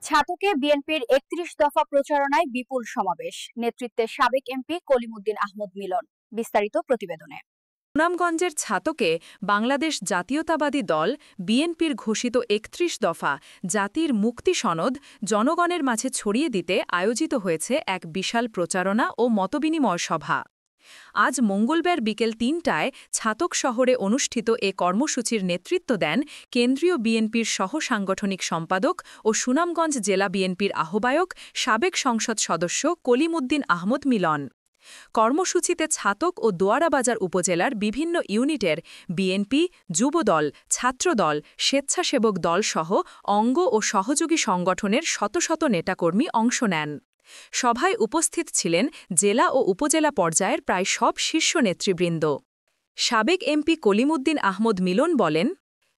ছাতকে বিএনপির ৩১ দফা প্রচারণায় বিপুল সমাবেশ, নেতৃত্বে সাবেক এমপি কলিমুদ্দিন আহমদ মিলন। বিস্তারিত প্রতিবেদনে। সুনামগঞ্জের ছাতকে বাংলাদেশ জাতীয়তাবাদী দল বিএনপির ঘোষিত ৩১ দফা জাতির মুক্তি সনদ জনগণের মাঝে ছড়িয়ে দিতে আয়োজিত হয়েছে এক বিশাল প্রচারণা ও মতবিনিময় সভা। আজ মঙ্গলবার বিকেল ৩টায় ছাতক শহরে অনুষ্ঠিত এ কর্মসূচির নেতৃত্ব দেন কেন্দ্রীয় বিএনপির সহ-সাংগঠনিক সম্পাদক ও সুনামগঞ্জ জেলা বিএনপির আহ্বায়ক সাবেক সংসদ সদস্য কলিমুদ্দিন আহমদ মিলন। কর্মসূচিতে ছাতক ও দোয়ারাবাজার উপজেলার বিভিন্ন ইউনিটের বিএনপি, যুবদল, ছাত্রদল, স্বেচ্ছাসেবক দলসহ অঙ্গ ও সহযোগী সংগঠনের শত শত নেতাকর্মী অংশ নেন। সভায় উপস্থিত ছিলেন জেলা ও উপজেলা পর্যায়ের প্রায় সব শীর্ষ নেতৃবৃন্দ। সাবেক এমপি কলিমুদ্দিন আহমদ মিলন বলেন,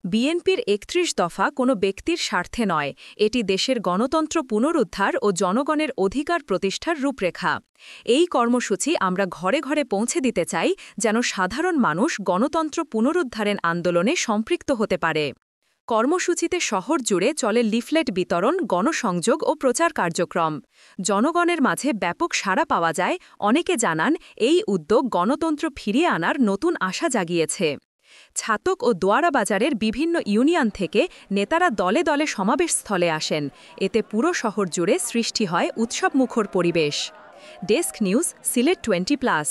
বিএনপির ৩১ দফা কোনো ব্যক্তির স্বার্থে নয়, এটি দেশের গণতন্ত্র পুনরুদ্ধার ও জনগণের অধিকার প্রতিষ্ঠার রূপরেখা। এই কর্মসূচি আমরা ঘরে ঘরে পৌঁছে দিতে চাই, যেন সাধারণ মানুষ গণতন্ত্র পুনরুদ্ধারের আন্দোলনে সম্পৃক্ত হতে পারে। কর্মসূচিতে শহর জুড়ে চলে লিফলেট বিতরণ, গণসংযোগ ও প্রচার কার্যক্রম। জনগণের মাঝে ব্যাপক সাড়া পাওয়া যায়। অনেকে জানান, এই উদ্যোগ গণতন্ত্র ফিরিয়ে আনার নতুন আশা জাগিয়েছে। ছাতক ও দোয়ারাবাজারের বিভিন্ন ইউনিয়ন থেকে নেতারা দলে দলে সমাবেশস্থলে আসেন। এতে পুরো শহর জুড়ে সৃষ্টি হয় উৎসবমুখর পরিবেশ। Desk news, Sylhet 20+।